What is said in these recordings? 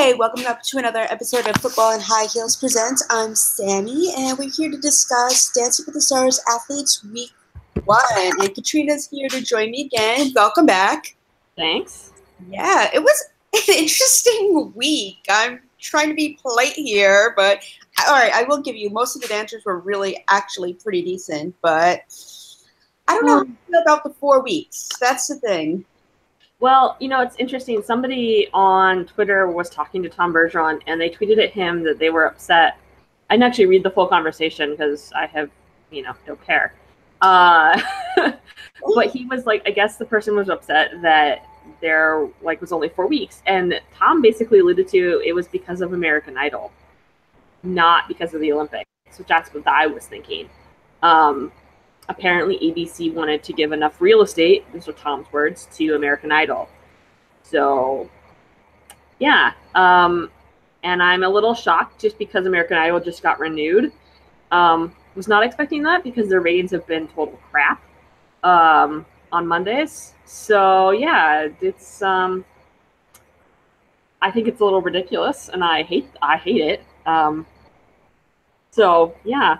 Hi, welcome up to another episode of Football and High Heels Presents. I'm Sammy, and we're here to discuss Dancing with the Stars Athletes Week 1. And Katrina's here to join me again. Welcome back. Thanks. Yeah, it was an interesting week. I'm trying to be polite here, but all right, I will give you most of the dancers were really actually pretty decent, but I don't know how I feel about the 4 weeks. That's the thing. Well, it's interesting. Somebody on Twitter was talking to Tom Bergeron, and they tweeted at him that they were upset. I didn't actually read the full conversation because I have, don't care. But he was like, I guess the person was upset that there was only 4 weeks, and Tom basically alluded to it was because of American Idol, not because of the Olympics, which that's what I was thinking. Apparently ABC wanted to give enough real estate, these are Tom's words, to American Idol. So, yeah. And I'm a little shocked just because American Idol just got renewed. Was not expecting that because their ratings have been total crap on Mondays. So, yeah, it's I think it's a little ridiculous, and I hate it. So, yeah.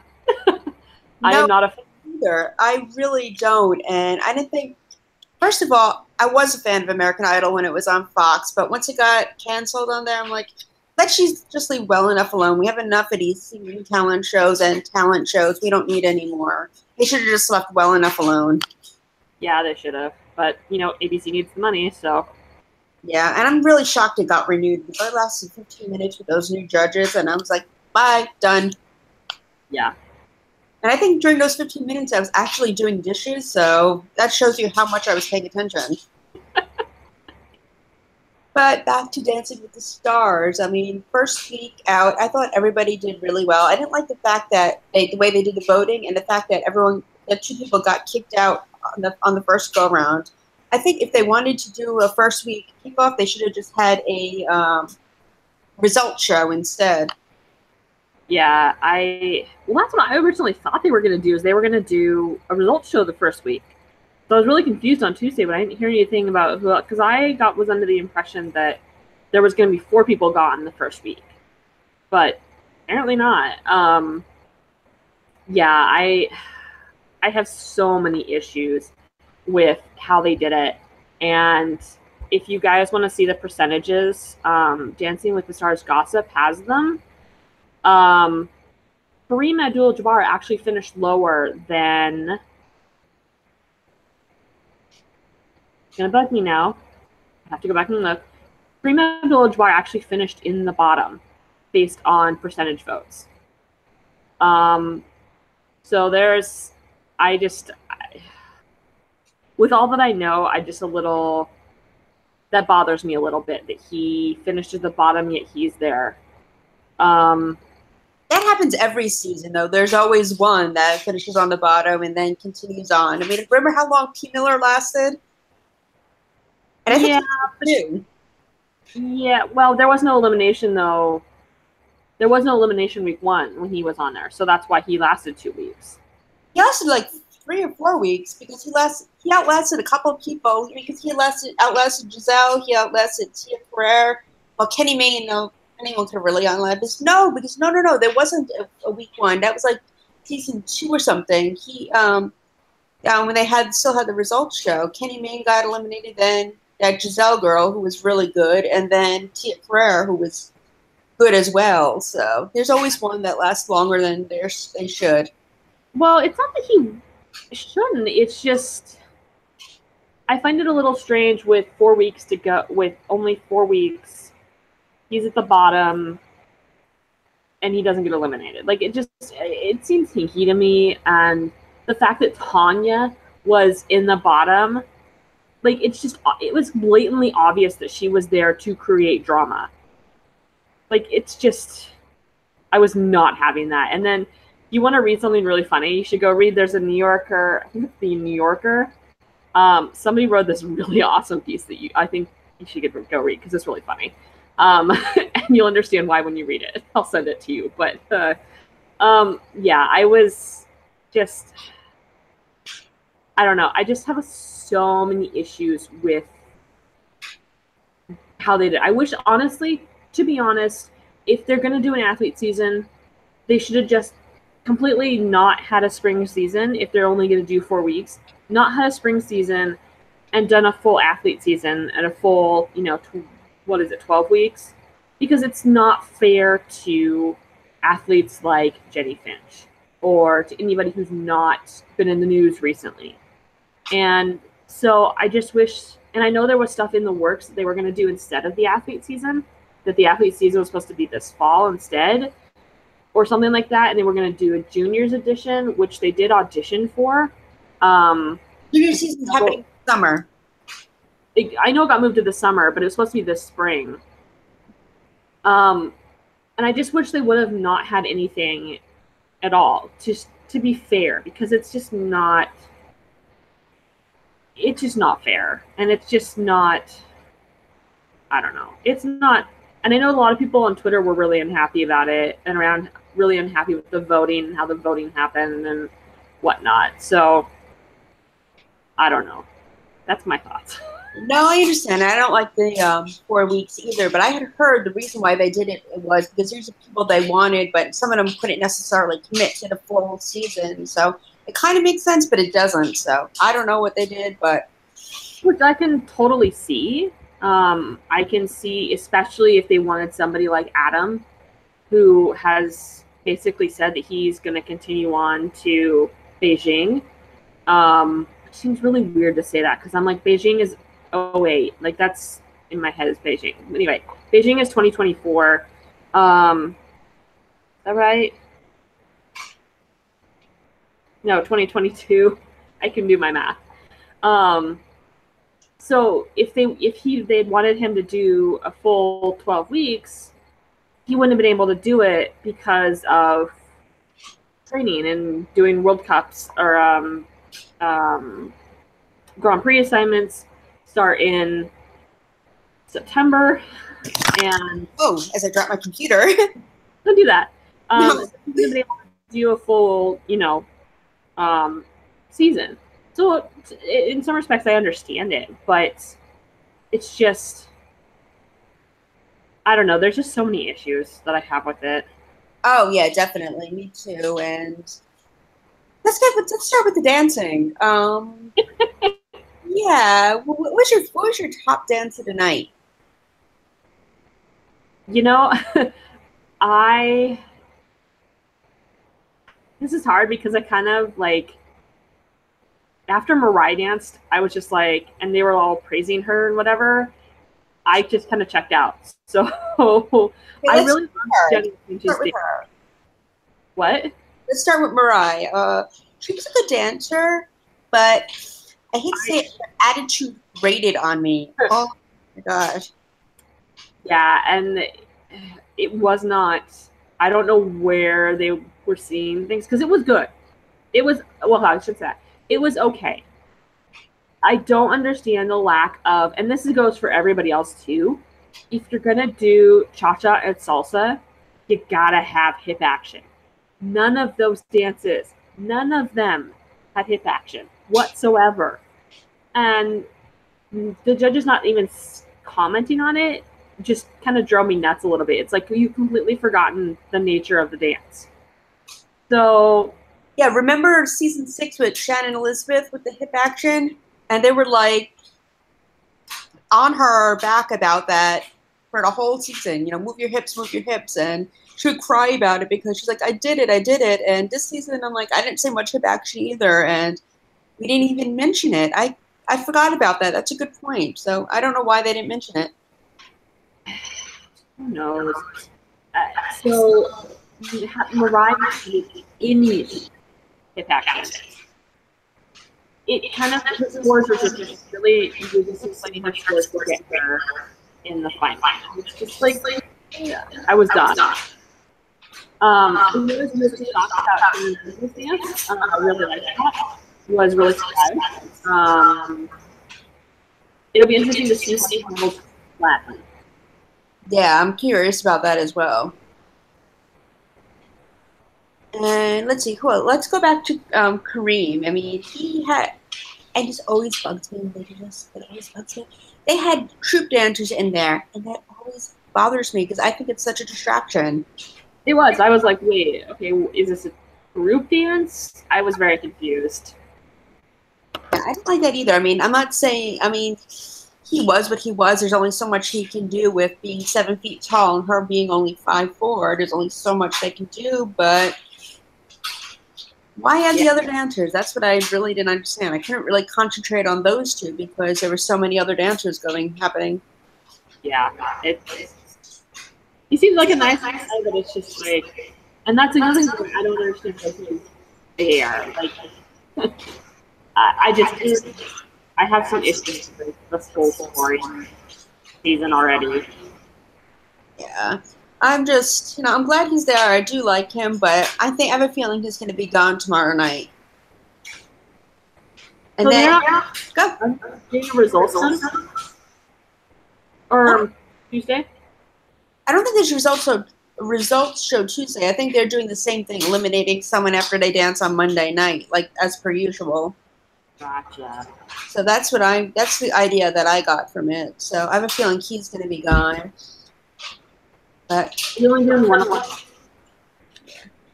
I am not a either. I really don't, and I didn't think. First of all, I was a fan of American Idol when it was on Fox, but once it got canceled on there, I'm like, let she's just leave well enough alone. We have enough of these singing talent shows and talent shows. We don't need any more. They should have just left well enough alone. Yeah, they should have. But ABC needs the money, so. Yeah, and I'm really shocked it got renewed. It lasted 15 minutes with those new judges, and I was like, bye, done. Yeah. And I think during those 15 minutes, I was actually doing dishes, so that shows you how much I was paying attention. But back to Dancing with the Stars. I mean, first week out, I thought everybody did really well. I didn't like the fact that the way they did the voting and the fact that that 2 people got kicked out on the first go round. I think if they wanted to do a first week kickoff, they should have just had a result show instead. Yeah, that's what I originally thought they were going to do, is they were going to do a results show the first week. So I was really confused on Tuesday, but I didn't hear anything about who, because was under the impression that there was going to be 4 people gone the first week. But apparently not. Yeah, I have so many issues with how they did it. And if you guys want to see the percentages, Dancing with the Stars Gossip has them. Kareem Abdul-Jabbar actually finished lower than. It's gonna bug me now. I have to go back and look. Kareem Abdul-Jabbar actually finished in the bottom, based on percentage votes. So with all that I know, that bothers me a little bit that he finished at the bottom yet he's there. That happens every season, though. There's always one that finishes on the bottom and then continues on. I mean, remember how long P. Miller lasted? And I think yeah, well, there was no elimination, though. There was no elimination week 1 when he was on there, so that's why he lasted 2 weeks. He lasted like 3 or 4 weeks because he outlasted a couple of people because he outlasted Giselle, he outlasted Tia Ferrer. Well, Kenny Mayne, anyone could have really outlast this. No, there wasn't a week 1. That was like season 2 or something. He when they still had the results show, Kenny Mayne got eliminated, then that Giselle girl who was really good, and then Tia Ferrer who was good as well. So there's always one that lasts longer than they should. Well, it's not that he shouldn't. It's just I find it a little strange with 4 weeks to go. With only 4 weeks, he's at the bottom, and he doesn't get eliminated. It seems hinky to me, and the fact that Tanya was in the bottom, it was blatantly obvious that she was there to create drama. I was not having that. And then, you want to read something really funny, you should go read, there's a New Yorker, I think it's the New Yorker, somebody wrote this really awesome piece that I think you should go read, because it's really funny. And you'll understand why when you read it. I'll send it to you. But, yeah, I was just, I don't know. I just have so many issues with how they did. I wish, honestly, to be honest, if they're going to do an athlete season, they should have just completely not had a spring season if they're only going to do 4 weeks, not had a spring season and done a full athlete season and a full, 12 weeks? Because it's not fair to athletes like Jenny Finch or to anybody who's not been in the news recently. And so I just wish, and I know there was stuff in the works that they were going to do instead of the athlete season, that the athlete season was supposed to be this fall instead, or something like that, and they were going to do a juniors edition, which they did audition for. Junior season's happening this summer. I know it got moved to the summer, but it was supposed to be this spring. And I just wish they would have not had anything at all, just to be fair, because it's just not fair. And it's just not, I don't know. It's not, and I know a lot of people on Twitter were really unhappy about it and really unhappy with the voting and how the voting happened and whatnot. So, I don't know. That's my thoughts. No, I understand. I don't like the 4 weeks either, but I had heard the reason why they did it was because there's the people they wanted, but some of them couldn't necessarily commit to the full season. So it kind of makes sense, but it doesn't. So I don't know what they did, but. Which I can totally see. I can see, especially if they wanted somebody like Adam, who has basically said that he's going to continue on to Beijing. It seems really weird to say that because I'm like, Beijing is 08. Like, that's in my head is Beijing. Anyway, Beijing is 2024. Is that right? No, 2022. I can do my math. So if they'd wanted him to do a full 12 weeks, he wouldn't have been able to do it because of training and doing World Cups or Grand Prix assignments start in September. And as I drop my computer. Don't do that. He wouldn't have been able to do a full, season. So in some respects, I understand it, but it's just, I don't know. There's just so many issues that I have with it. Oh yeah, definitely. Me too. And let's start with the dancing. Yeah. What was your top dance of the night? This is hard because I kind of like, after Mariah danced, I was just like, and they were all praising her and whatever, I just kind of checked out. So I really loved Jenny Finch's dance. What? Let's start with Mariah. She was a good dancer, but I hate to say it, her attitude grated on me. Oh my gosh. Yeah, and it was not, I don't know where they were seeing things, because it was good. It was, well, I should say, it was okay. I don't understand the lack of, and this goes for everybody else too, if you're going to do cha-cha and salsa, you gotta have hip action. None of those dances, none of them had hip action whatsoever. And the judges not even commenting on it just kind of drove me nuts a little bit. It's like you've completely forgotten the nature of the dance. So yeah, remember season 6 with Shannon Elizabeth with the hip action? And they were like on her back about that for the whole season. Move your hips. And she would cry about it because she's like, I did it. And this season, I'm like, I didn't say much hip action either. And we didn't even mention it. I forgot about that. That's a good point. So I don't know why they didn't mention it. Who knows? So Mariah any hip action. It kind of, the scores were just really, you just explaining her scores to get her in the final. It's just like I was done. The news was shocked about the dance. I really liked that. Was really surprised. It'll be interesting to see how Latin. Yeah, I'm curious about that as well. And let's see, cool. Let's go back to Kareem. I mean, he had, and this always bugs me. It always bugs me. They had troop dancers in there, and that always bothers me because I think it's such a distraction. It was. I was like, wait, okay, is this a group dance? I was very confused. Yeah, I don't like that either. I mean, I'm not saying. I mean, he was what he was. There's only so much he can do with being 7 feet tall and her being only 5'4". There's only so much they can do, but why add Yeah, the other dancers? That's what I really didn't understand. I couldn't really concentrate on those two because there were so many other dancers happening. yeah. He seems like a nice guy, but it's just like, and that's another thing I don't understand about his hair. Like, I just, I have some issues with this whole story season already. Yeah. I'm just, I'm glad he's there. I do like him, but I have a feeling he's going to be gone tomorrow night. And So then, they're not go. getting results then? Or Tuesday? I don't think there's results show Tuesday. I think they're doing the same thing, eliminating someone after they dance on Monday night, like as per usual. Gotcha. So that's the idea that I got from it. So I have a feeling he's going to be gone. But You're only doing one of them.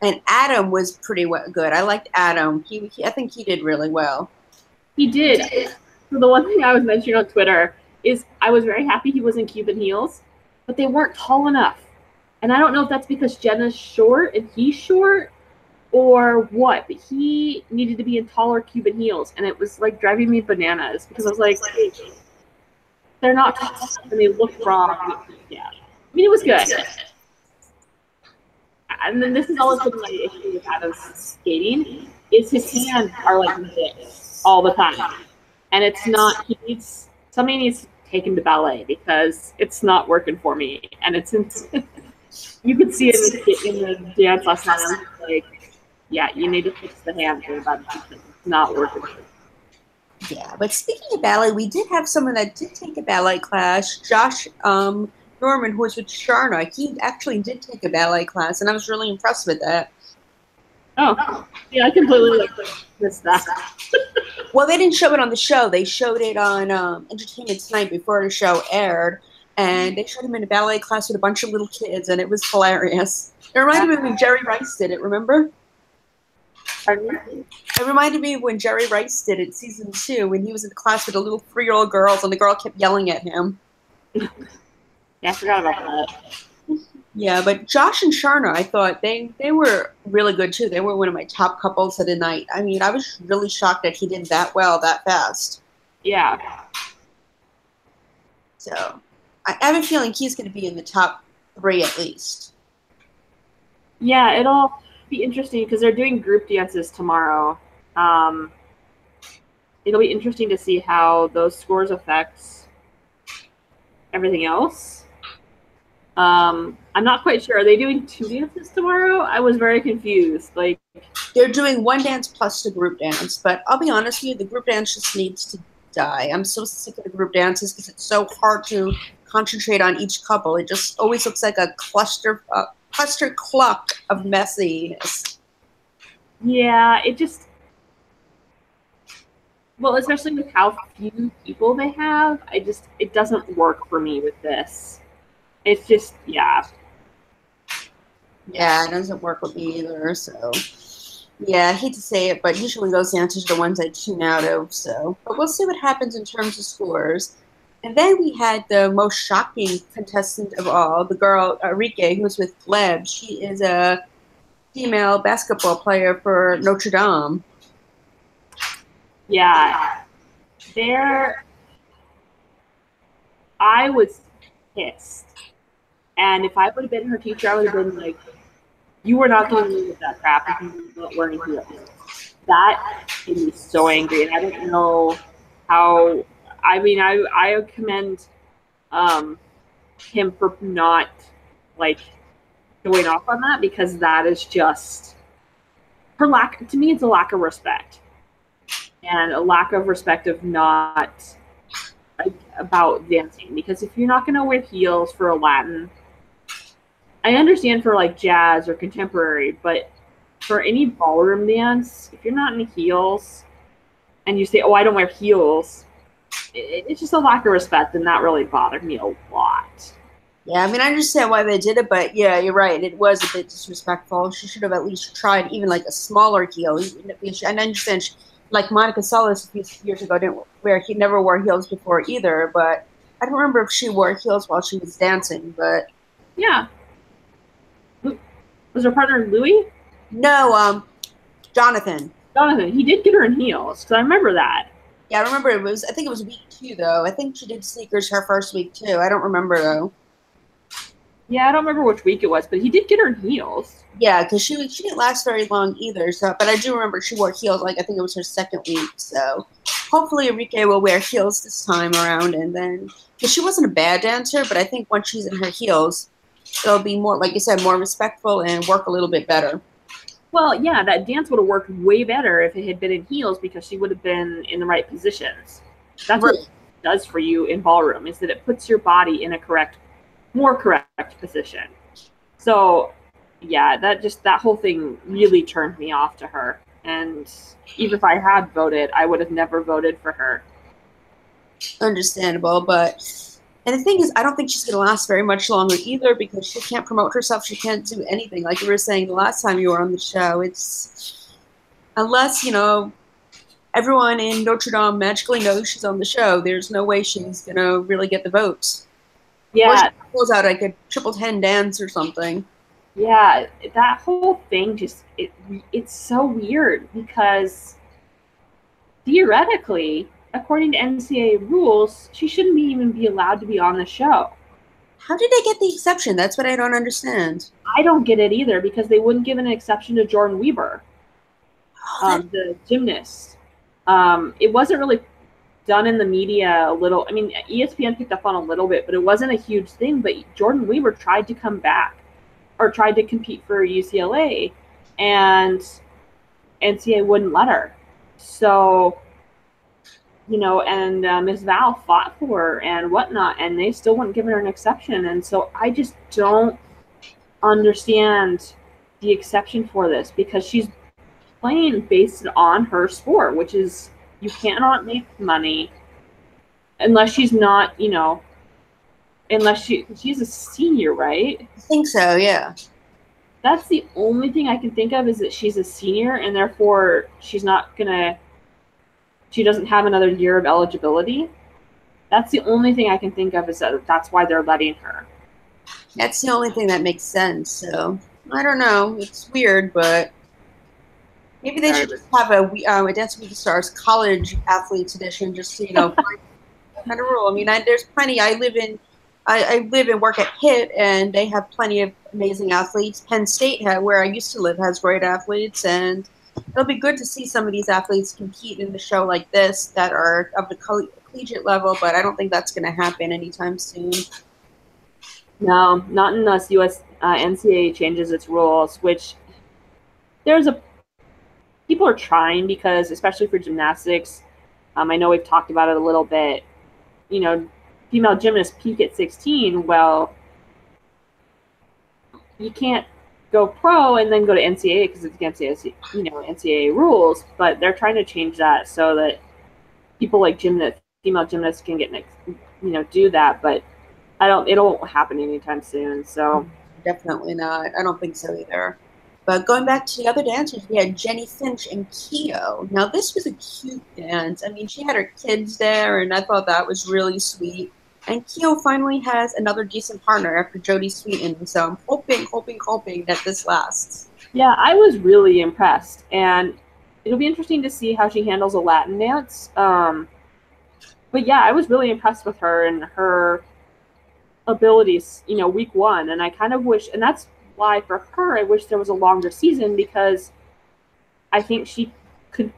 and Adam was pretty good. I liked Adam. I think he did really well. He did. So the one thing I was mentioning on Twitter is I was very happy he was in Cuban heels, but they weren't tall enough. And I don't know if that's because Jenna's short and he's short or what, but he needed to be in taller Cuban heels. And it was like driving me bananas because I was like, they're not tall and they look wrong. Yeah. I mean, it was good. And then this is always been my issue with Adam's skating is his hands are like this all the time. And it's not, somebody needs to take him to ballet because it's not working for me. And you could see it in the dance last night. I'm like, yeah, you need to fix the hands because it's not working. Yeah, but speaking of ballet, we did have someone that did take a ballet class. Josh Norman, who was with Sharna, he actually did take a ballet class, and I was really impressed with that. Oh, yeah, I completely missed that. Well, they didn't show it on the show. They showed it on Entertainment Tonight before the show aired, and they showed him in a ballet class with a bunch of little kids, and it was hilarious. It reminded me of when Jerry Rice did it, remember? It reminded me of when Jerry Rice did it season 2 when he was in the class with the little 3-year-old girls and the girl kept yelling at him. Yeah, I forgot about that. Yeah, but Josh and Sharna, I thought they were really good too. They were one of my top couples of the night. I mean, I was really shocked that he did that well that fast. Yeah. So I have a feeling he's going to be in the top 3 at least. Yeah, it'll be interesting because they're doing group dances tomorrow. It'll be interesting to see how those scores affects everything else. I'm not quite sure. Are they doing 2 dances tomorrow? I was very confused. Like, they're doing 1 dance plus the group dance, but I'll be honest with you, the group dance just needs to die. I'm so sick of the group dances because it's so hard to concentrate on each couple. It just always looks like a cluster cluck of messiness. Yeah, well, especially with how few people they have, it doesn't work for me with this. It's just, yeah. Yeah, it doesn't work with me either, so. Yeah, I hate to say it, but usually those dancers are the ones I tune out of, so. But we'll see what happens in terms of scores. And then we had the most shocking contestant of all, the girl, Enrique, who was with Gleb. She is a female basketball player for Notre Dame. Yeah. I was pissed. And if I would have been her teacher, I would have been like, you were not going to leave with that crap if you weren't learning heels. That made me so angry. And I don't know how, I mean, I commend him for not, like, going off on that because that is just, to me, it's a lack of respect. And a lack of respect of not, like, about dancing. Because if you're not going to wear heels for a Latin, I understand for like jazz or contemporary, but for any ballroom dance, if you're not in heels and you say, oh, I don't wear heels, it's just a lack of respect, and that really bothered me a lot. Yeah, I mean, I understand why they did it, but yeah, you're right. It was a bit disrespectful. She should have at least tried even like a smaller heel. And I understand, like Monica Seles a few years ago didn't wear he never wore heels before either. But I don't remember if she wore heels while she was dancing. But Yeah. Was her partner Louis? no, Jonathan. Jonathan. He did get her in heels, because I remember that. Yeah, I remember it was. I think it was week 2 though. I think she did sneakers her first week too. I don't remember though. Yeah, I don't remember which week it was, but he did get her in heels. Yeah, because she didn't last very long either. So, but I do remember she wore heels. Like I think it was her second week. So, hopefully Enrique will wear heels this time around. And then, because she wasn't a bad dancer, but I think once she's in her heels, it'll be more, like you said, more respectful and work a little bit better. Well, yeah, that dance would have worked way better if it had been in heels because she would have been in the right positions. That's Right. what it does for you in ballroom, is that it puts your body in a more correct position. So, yeah, that whole thing really turned me off to her. And even if I had voted, I would have never voted for her. Understandable, but and the thing is, I don't think she's going to last very much longer either because she can't promote herself. She can't do anything. Like you were saying the last time you were on the show, it's unless everyone in Notre Dame magically knows she's on the show. There's no way she's going to really get the votes. Or she Yeah, pulls out like a triple 10 dance or something. yeah, that whole thing it's so weird because theoretically, according to NCAA rules, she shouldn't even be allowed to be on the show. How did they get the exception? That's what I don't understand. I don't get it either because they wouldn't give an exception to Jordan Weber, Oh, the gymnast. It wasn't really done in the media a little. I mean, ESPN picked up on a little bit, but it wasn't a huge thing. But Jordan Weber tried to come back or tried to compete for UCLA, and NCAA wouldn't let her. So, and Ms. Val fought for her and whatnot, and they still wouldn't give her an exception. And so I just don't understand the exception for this because she's playing based on her sport, which is you cannot make money unless she's not, unless she's a senior, right? I think so, yeah. That's the only thing I can think of is that she's a senior and therefore she doesn't have another year of eligibility. That's the only thing I can think of is that that's why they're letting her. That's the only thing that makes sense. So I don't know. It's weird, but maybe they should just have a Dance with the Stars college athletes edition, just to kind of rule. I mean, there's plenty. I live and work at Pitt, and they have plenty of amazing athletes. Penn State, where I used to live, has great athletes, and it'll be good to see some of these athletes compete in the show like this that are of the collegiate level. But I don't think that's going to happen anytime soon. No, not unless NCAA changes its rules, which people are trying because, especially for gymnastics, I know we've talked about it a little bit. Female gymnasts peak at 16. Well, you can't go pro and then go to NCAA because it's against NCAA rules. But they're trying to change that so that people like female gymnasts can get do that. But it won't happen anytime soon. So Definitely not. I don't think so either. But going back to the other dancers, we had Jenny Finch and Keo. Now, this was a cute dance. I mean, she had her kids there, and I thought that was really sweet. And Keo finally has another decent partner after Jodie Sweetin. So I'm hoping that this lasts. Yeah, I was really impressed. And it'll be interesting to see how she handles a Latin dance. But yeah, I was really impressed with her and her abilities, week 1. And I kind of wish, and that's why for her, I wish there was a longer season because I think she could,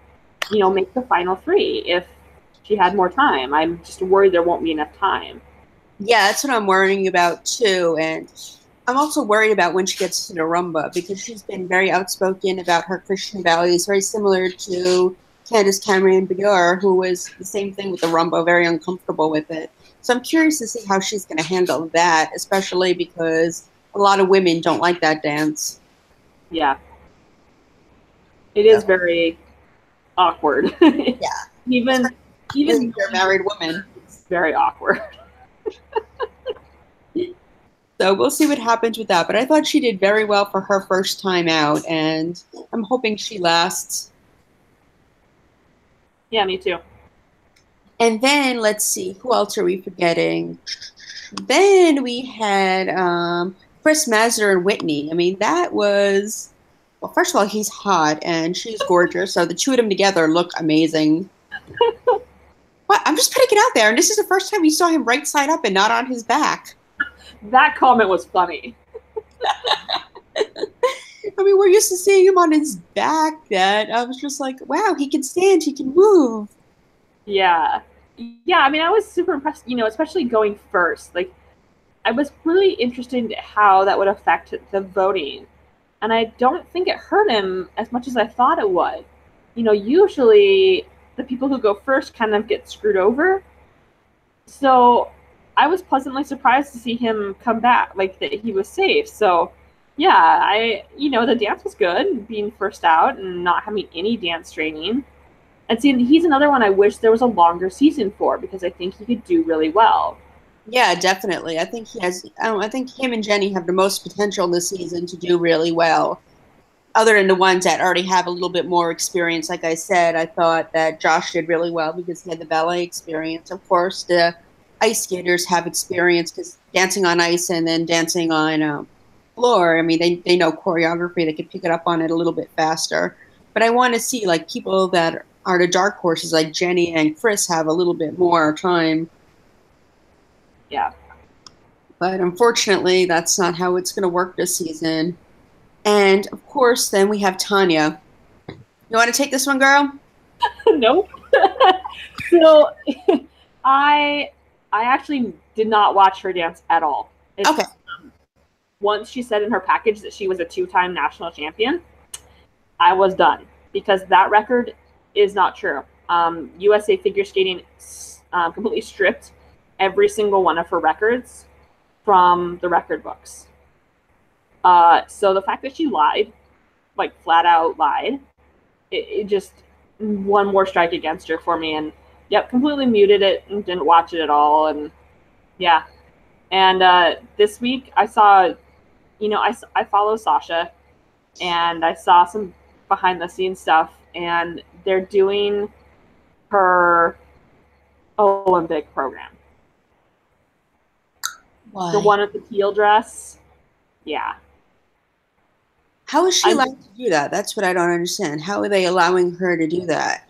make the final 3 if she had more time. I'm just worried there won't be enough time. Yeah, that's what I'm worrying about too. And I'm also worried about when she gets to the rumba because she's been very outspoken about her Christian values, very similar to Candice Cameron-Bure, who was the same thing with the rumba, very uncomfortable with it. So I'm curious to see how she's going to handle that, especially because a lot of women don't like that dance. Yeah. It is very awkward. Yeah. Even you're a married woman. It's very awkward. So we'll see what happens with that. But I thought she did very well for her first time out, and I'm hoping she lasts. Yeah, me too. And then let's see, who else are we forgetting? Then we had Chris Mazur and Whitney. I mean, that was, well, first of all, he's hot and she's gorgeous. So the two of them together look amazing. But I'm just putting it out there. And this is the first time we saw him right side up and not on his back. That comment was funny. I mean, we're used to seeing him on his back. That I was just like, wow, he can stand, he can move. Yeah. Yeah, I mean, I was super impressed, especially going first. Like, I was really interested in how that would affect the voting. And I don't think it hurt him as much as I thought it would. Usually the people who go first kind of get screwed over. So I was pleasantly surprised to see him come back, like that he was safe. So yeah, the dance was good, being first out and not having any dance training. And see, he's another one I wish there was a longer season for, because I think he could do really well. Yeah, definitely. I think he has. I think him and Jenny have the most potential this season to do really well. Other than the ones that already have a little bit more experience, like I said, I thought that Josh did really well because he had the ballet experience. Of course, the ice skaters have experience because dancing on ice and then dancing on floor. I mean, they know choreography; they can pick it up on it a little bit faster. But I want to see like people that are the dark horses, like Jenny and Chris, have a little bit more time. Yeah. But unfortunately, that's not how it's going to work this season. And of course, then we have Tanya. You want to take this one, girl? Nope. So I actually did not watch her dance at all. Okay. Once she said in her package that she was a 2-time national champion, I was done, because that record is not true. USA Figure Skating completely stripped every single one of her records from the record books. So the fact that she lied, like flat out lied, it just one more strike against her for me. And yep, completely muted it and didn't watch it at all. And yeah. And this week I saw, I follow Sasha, and I saw some behind the scenes stuff, and they're doing her Olympic program. Why? The one with the teal dress. Yeah. How is she allowed to do that? That's what I don't understand. How are they allowing her to do that?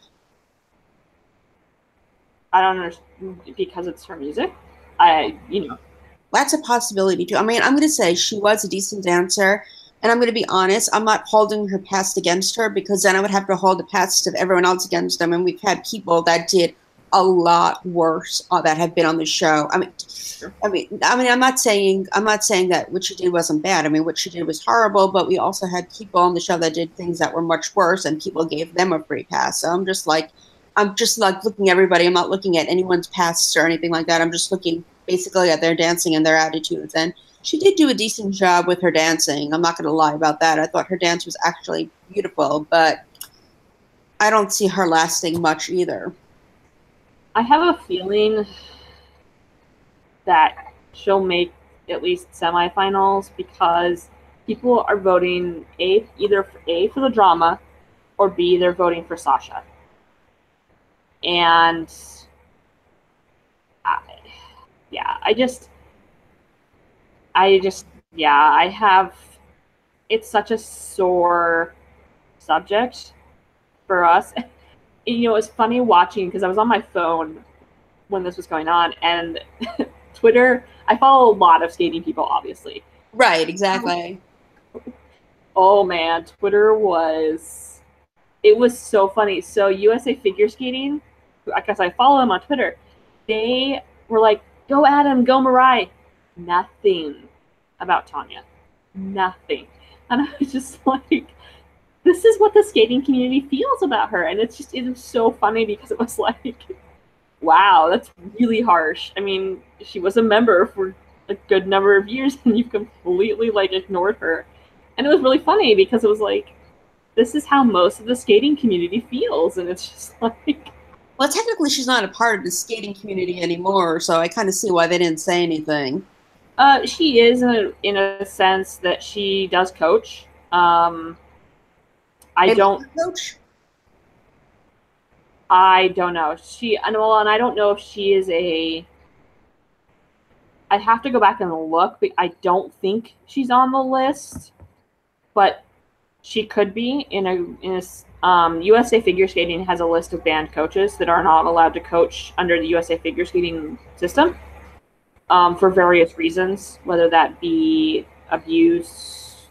I don't understand, because it's her music. That's a possibility too. I mean, I'm going to say she was a decent dancer, and I'm going to be honest, I'm not holding her past against her, because then I would have to hold the past of everyone else against them, and we've had people that did a lot worse that have been on the show. I'm not saying that what she did wasn't bad. I mean, what she did was horrible, but we also had people on the show that did things that were much worse, and people gave them a free pass. So I'm just like looking at everybody. I'm not looking at anyone's pasts or anything like that. I'm just looking basically at their dancing and their attitudes. And she did do a decent job with her dancing. I'm not going to lie about that. I thought her dance was actually beautiful, but I don't see her lasting much either. I have a feeling that she'll make at least semifinals, because people are voting either for A, for the drama, or B, they're voting for Sasha. And it's such a sore subject for us. It's funny watching, because I was on my phone when this was going on, and Twitter, I follow a lot of skating people, obviously. Right, exactly. Oh man, Twitter was so funny. So USA Figure Skating, I guess I follow them on Twitter, they were like, go Adam, go Mariah. Nothing about Tanya. Nothing. And I was just like, this is what the skating community feels about her. And it was so funny, because it was like, wow, that's really harsh. I mean, she was a member for a good number of years, and you've completely ignored her. And it was really funny, because it was like, this is how most of the skating community feels. And it's just like, well, technically she's not a part of the skating community anymore, so I kind of see why they didn't say anything. She is in a sense that she does coach. I Maybe don't a coach. I don't know. And I don't know if she is a. I'd have to go back and look, but I don't think she's on the list. But she could be USA Figure Skating has a list of banned coaches that are not allowed to coach under the USA Figure Skating system for various reasons, whether that be abuse,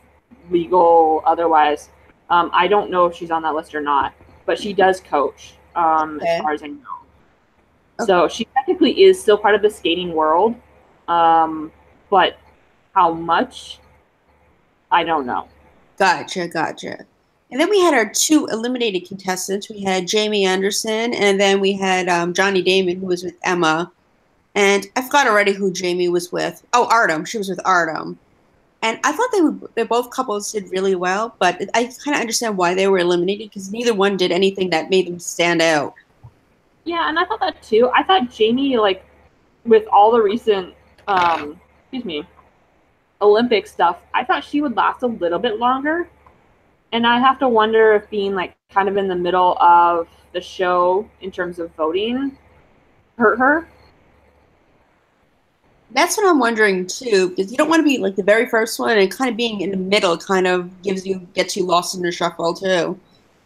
legal, otherwise. I don't know if she's on that list or not, but she does coach, as Okay. far as I know. Okay. So she technically is still part of the skating world, but how much, I don't know. Gotcha, gotcha. And then we had our two eliminated contestants. We had Jamie Anderson, and then we had Johnny Damon, who was with Emma. And I forgot already who Jamie was with. Oh, Artem. She was with Artem. And I thought they both couples did really well, but I kind of understand why they were eliminated because neither one did anything that made them stand out. Yeah, and I thought that too. I thought Jamie, like, with all the recent, excuse me, Olympic stuff, I thought she would last a little bit longer. And I have to wonder if being like kind of in the middle of the show in terms of voting hurt her. That's what I'm wondering too, because you don't want to be like the very first one, and kind of being in the middle kind of gets you lost in the shuffle too.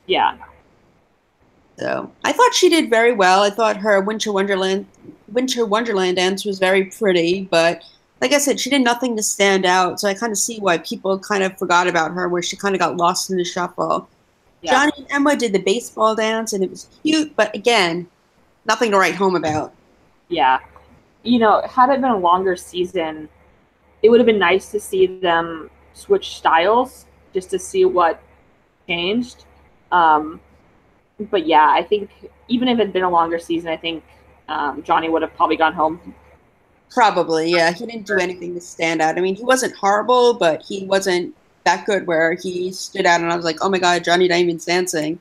Yeah. So I thought she did very well. I thought her Winter Wonderland dance was very pretty, but like I said, she did nothing to stand out. So I kind of see why people kind of forgot about her, where she kind of got lost in the shuffle. Yeah. Johnny and Emma did the baseball dance, and it was cute, but again, nothing to write home about. Yeah. Had it been a longer season, it would have been nice to see them switch styles just to see what changed. Um, but yeah, I think even if it had been a longer season, I think Johnny would have probably gone home. Probably, yeah. He didn't do anything to stand out. I mean, he wasn't horrible, but he wasn't that good where he stood out and I was like, oh my God, Johnny Diamond's dancing.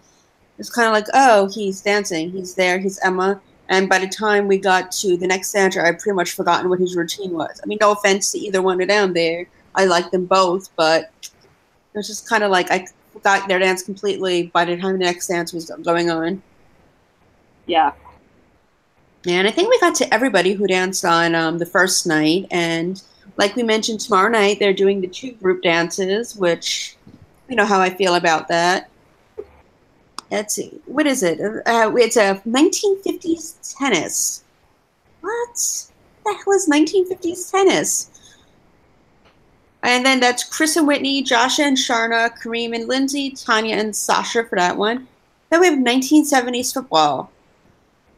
It's kind of like, oh, he's dancing. He's there. He's Emma. And by the time we got to the next dancer, I'd pretty much forgotten what his routine was. I mean, no offense to either one of them there. I like them both, but it was just kind of like I forgot their dance completely by the time the next dance was going on. Yeah. And I think we got to everybody who danced on the first night. And like we mentioned, tomorrow night they're doing the two group dances, which you know how I feel about that. Let's see, what is it? It's a 1950s tennis. What the hell is 1950s tennis? And then that's Chris and Whitney, Josh and Sharna, Kareem and Lindsay, Tanya and Sasha for that one. Then we have 1970s football.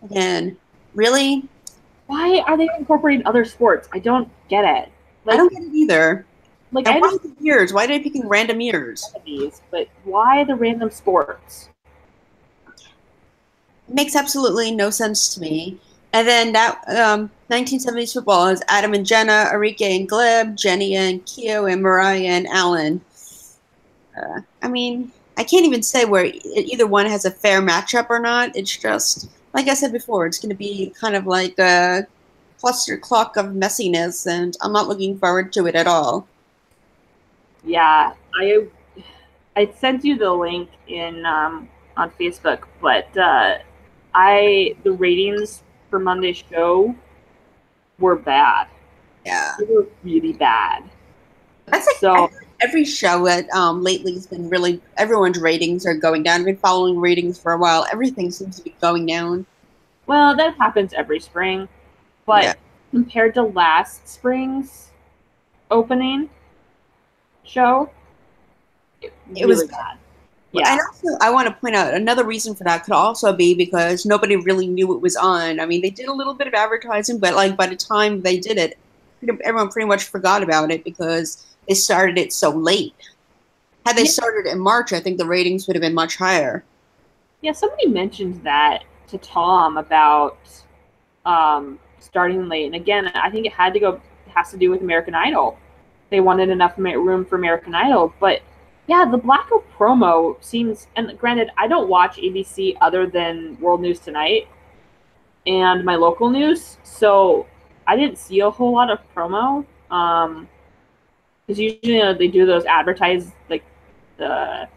Again, really? Why are they incorporating other sports? I don't get it. I don't get it either. Like, And I why understand the years? Why are they picking random years? these, but why the random sports? It makes absolutely no sense to me. And then that 1970s football is Adam and Jenna, Arike and Gleb, Jenny and Keo, and Mariah and Alan. I mean, I can't even say where either one has a fair matchup or not. It's just, like I said before, it's going to be kind of like a cluster clock of messiness, and I'm not looking forward to it at all. Yeah, I sent you the link in on Facebook, but the ratings for Monday's show were bad. Yeah. They were really bad. That's like So every show that lately has been really, everyone's ratings are going down. I've been following ratings for a while. Everything seems to be going down. well, that happens every spring, Yeah. but compared to last spring's opening show, It was really bad. And Yeah. also, I want to point out another reason for that could also be because nobody really knew it was on. I mean, they did a little bit of advertising, but like by the time they did it, everyone pretty much forgot about it because they started it so late. Had they Yeah. started in March, I think the ratings would have been much higher. Yeah, somebody mentioned that to Tom about starting late, and again, I think it has to do with American Idol. They wanted enough room for American Idol, but yeah, the Blacko promo seems. And granted, I don't watch ABC other than World News Tonight and my local news, so I didn't see a whole lot of promo. Because usually they do those advertise like the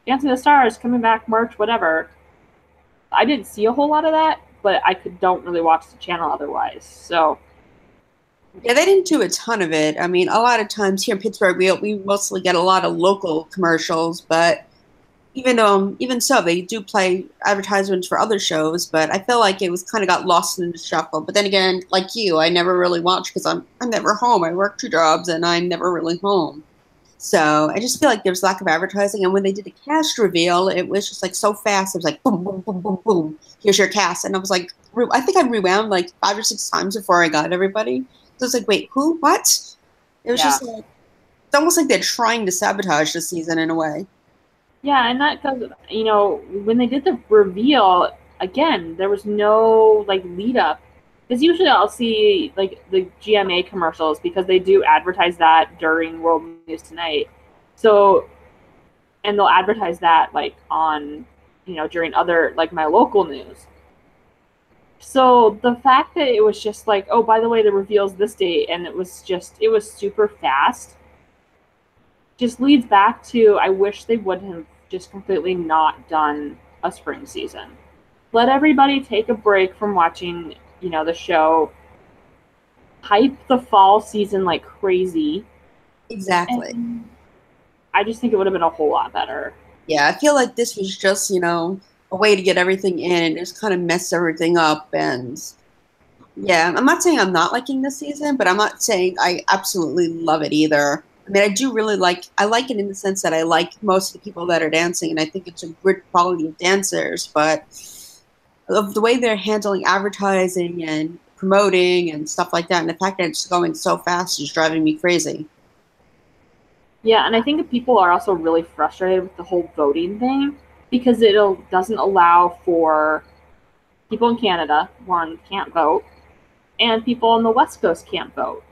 Dancing with the Stars coming back March, whatever. I didn't see a whole lot of that, but don't really watch the channel otherwise. So Yeah, they didn't do a ton of it. I mean, a lot of times here in Pittsburgh, we mostly get a lot of local commercials, but even so, they do play advertisements for other shows. But I feel like it was kind of got lost in the shuffle. But then again, like you, I never really watch because I'm never home. I work two jobs and I'm never really home. So I just feel like there's lack of advertising. And when they did the cast reveal, it was just like so fast. It was like boom, boom, boom, boom, boom. Here's your cast, and I was like, I think I rewound like 5 or 6 times before I got everybody. So I was like, wait, who? What? It was yeah, just like it's almost like they're trying to sabotage the season in a way. yeah, and that because when they did the reveal again, there was no like lead up. Because usually I'll see like the GMA commercials because they do advertise that during World News Tonight. So, and they'll advertise that like on during other like my local news. So the fact that it was just like, oh, by the way, the reveal's this date, and it was super fast, just leads back to I wish they would have just completely not done a spring season. Let everybody take a break from watching, the show, hype the fall season like crazy. Exactly. And I just think it would have been a whole lot better. Yeah, I feel like this was just, a way to get everything in and just kind of mess everything up. And yeah, I'm not saying I'm not liking this season, but I'm not saying I absolutely love it either. I mean, I do really I like it in the sense that I like most of the people that are dancing, and I think it's a good quality of dancers, but of the way they're handling advertising and promoting and stuff like that, and the fact that it's going so fast is driving me crazy. Yeah, and I think people are also really frustrated with the whole voting thing because it doesn't allow for people in Canada, one, can't vote, and people on the West Coast can't vote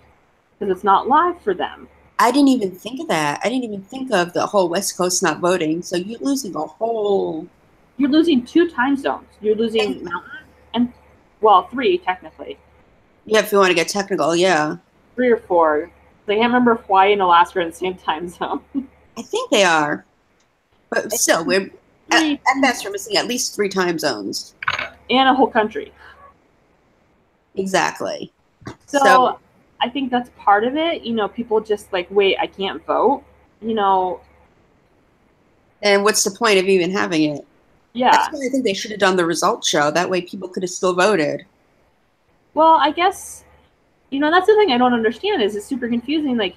because it's not live for them. I didn't even think of that. I didn't even think of the whole West Coast not voting. So you're losing a whole. You're losing 2 time zones. You're losing mountain and, well, 3 technically. Yeah, if you want to get technical, yeah. 3 or 4. I can't remember if Hawaii and Alaska are in the same time zone. I think they are. But still, we're at best we're missing at least 3 time zones. And a whole country. Exactly. So I think that's part of it. People just like, wait, I can't vote. And what's the point of even having it? Yeah. That's why I think they should have done the results show. That way people could have still voted. Well, I guess, that's the thing I don't understand is it's super confusing. Like,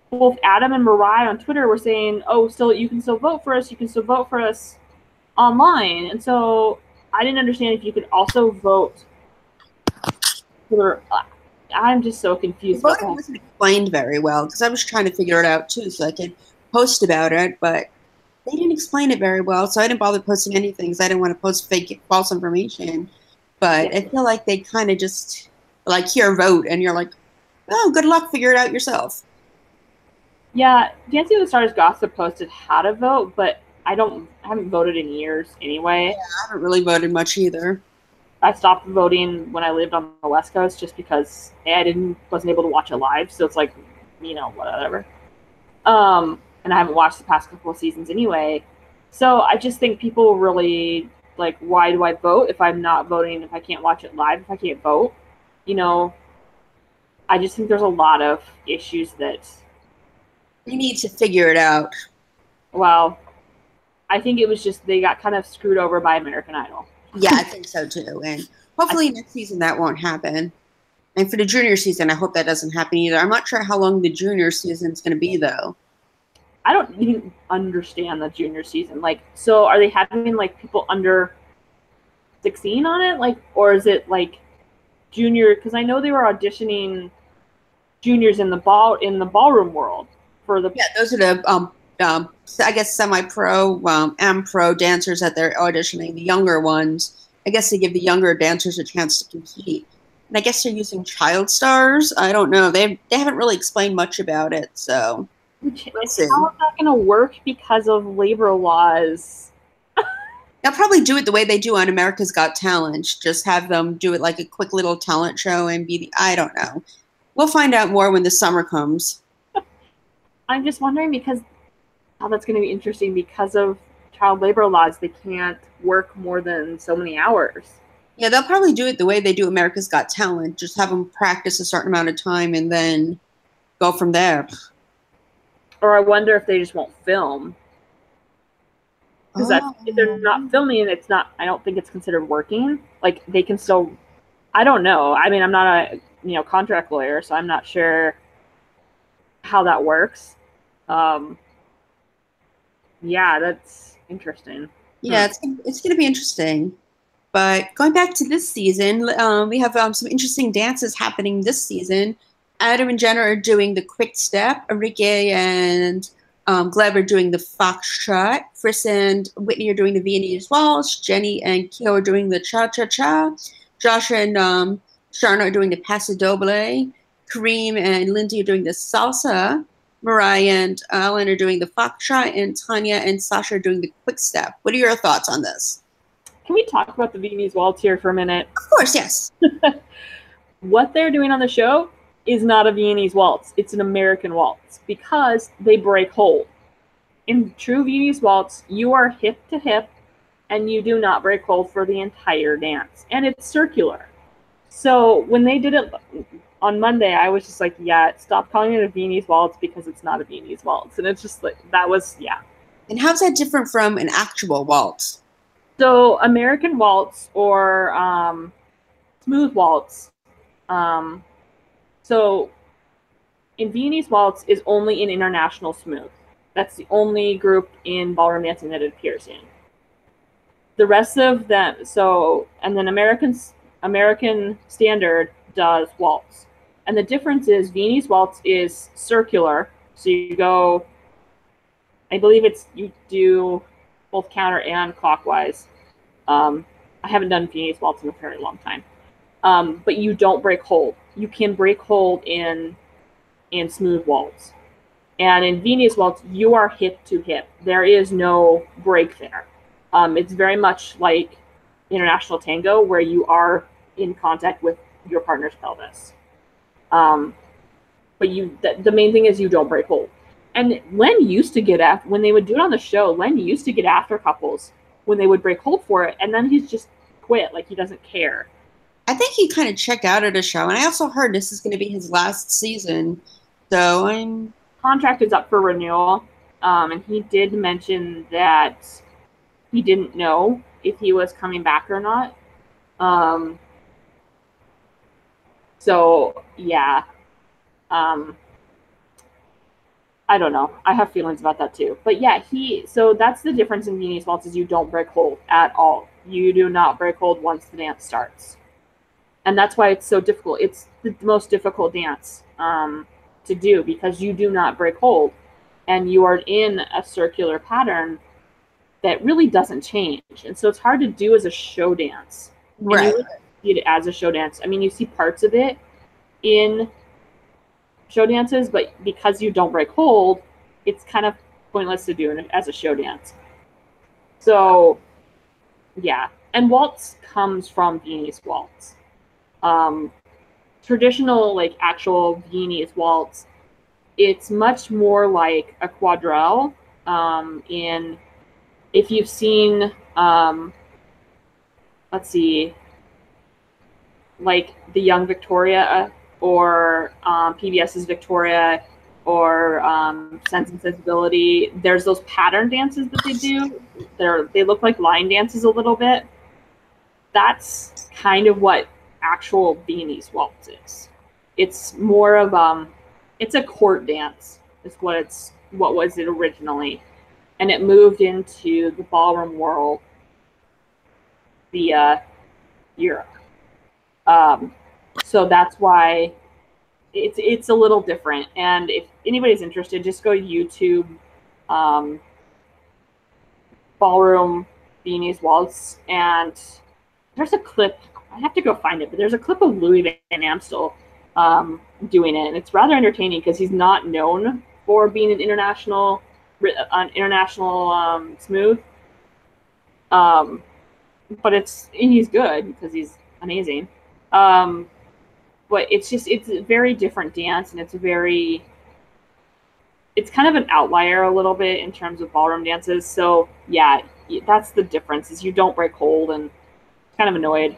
both Adam and Mariah on Twitter were saying, oh, you can still vote for us. You can still vote for us online. And so I didn't understand if you could also vote for. I'm just so confused. The voting wasn't explained very well because I was trying to figure it out too so I could post about it, but they didn't explain it very well, so I didn't bother posting anything because I didn't want to post false information. But I feel like they kind of just like here vote, and you're like, oh, good luck, figure it out yourself. Yeah, Dancing with the Stars Gossip posted how to vote, but I haven't voted in years anyway. Yeah, I haven't really voted much either. I stopped voting when I lived on the West Coast just because I wasn't able to watch it live, so it's like, whatever. And I haven't watched the past couple of seasons anyway. So I just think people really like, why do I vote if I'm not voting, if I can't watch it live, if I can't vote? I just think there's a lot of issues that you need to figure it out. Well, I think it was just they got kind of screwed over by American Idol. Yeah, I think so too. And hopefully next season that won't happen. And for the junior season, I hope that doesn't happen either. I'm not sure how long the junior season is going to be, though. I don't even understand the junior season. Like, so are they having like people under 16 on it? Like, or is it like junior? Because I know they were auditioning juniors in the ballroom world for the. Yeah, those are the I guess semi-pro, pro dancers that they're auditioning. The younger ones, I guess they give the younger dancers a chance to compete. And I guess they're using child stars. I don't know. They haven't really explained much about it, so. How is that going to work because of labor laws? They'll probably do it the way they do on America's Got Talent. Just have them do it like a quick little talent show and I don't know. We'll find out more when the summer comes. I'm just wondering because how that's going to be interesting because of child labor laws. They can't work more than so many hours. Yeah, they'll probably do it the way they do America's Got Talent. Just have them practice a certain amount of time and then go from there. Or I wonder if they just won't film. Because Oh. if they're not filming, it's not. I don't think it's considered working. Like they can still. I don't know. I mean, I'm not a contract lawyer, so I'm not sure how that works. Yeah, that's interesting. Yeah, it's going to be interesting. But going back to this season, we have some interesting dances happening this season. Adam and Jenna are doing the quick step. Enrique and Gleb are doing the foxtrot. Chris and Whitney are doing the Viennese waltz. Jenny and Keo are doing the cha-cha-cha. Josh and Sharna are doing the paso doble. Kareem and Lindsay are doing the salsa. Mariah and Alan are doing the foxtrot. And Tanya and Sasha are doing the quick step. What are your thoughts on this? Can we talk about the Viennese waltz here for a minute? Of course, yes. What they're doing on the show is not a Viennese waltz. It's an American waltz because they break hold. In true Viennese waltz, you are hip to hip and you do not break hold for the entire dance. And it's circular. So when they did it on Monday, I was just like, yeah, stop calling it a Viennese waltz because it's not a Viennese waltz. And it's just like, that was, yeah. And how's that different from an actual waltz? So American waltz or smooth waltz. So in Viennese waltz is only in international smooth. That's the only group in ballroom dancing that it appears in. The rest of them, and then American standard does waltz. And the difference is Viennese waltz is circular. So you go, I believe you do both counter and clockwise. I haven't done Viennese waltz in a very long time. But you don't break hold. You can break hold in smooth waltz. And in Viennese waltz, you are hip to hip. There is no break there. It's very much like international tango where you are in contact with your partner's pelvis. But the main thing is you don't break hold. And Len used to get after, when they would do it on the show, Len used to get after couples when they would break hold for it, and then he's just quit, like he doesn't care. I think he kind of checked out of the show, and I also heard this is going to be his last season, so I'm... Contract is up for renewal, and he did mention that he didn't know if he was coming back or not. So, yeah. I don't know. I have feelings about that too. But yeah, so that's the difference in Viennese waltz is you don't break hold at all. You do not break hold once the dance starts. And that's why it's so difficult. It's the most difficult dance to do because you do not break hold. And you are in a circular pattern that really doesn't change. And so it's hard to do as a show dance. Right. And you really see it as a show dance. I mean, you see parts of it in show dances, but because you don't break hold, it's kind of pointless to do it as a show dance. So, yeah. And waltz comes from Viennese waltz. Traditional, like actual Viennese waltz, it's much more like a quadrille. If you've seen, let's see, like the Young Victoria or PBS's Victoria or Sense and Sensibility, there's those pattern dances that they do. They look like line dances a little bit. That's kind of what actual Viennese waltz is. It's more of it's a court dance. Is what was it originally, and it moved into the ballroom world via Europe. So that's why it's a little different. And if anybody's interested, just go to YouTube, ballroom Viennese waltz, and there's a clip. I have to go find it, but there's a clip of Louis Van Amstel doing it, and it's rather entertaining because he's not known for being an international smooth, but he's good because he's amazing. but it's a very different dance, and it's kind of an outlier a little bit in terms of ballroom dances. So yeah, that's the difference, is you don't break hold, and kind of annoyed.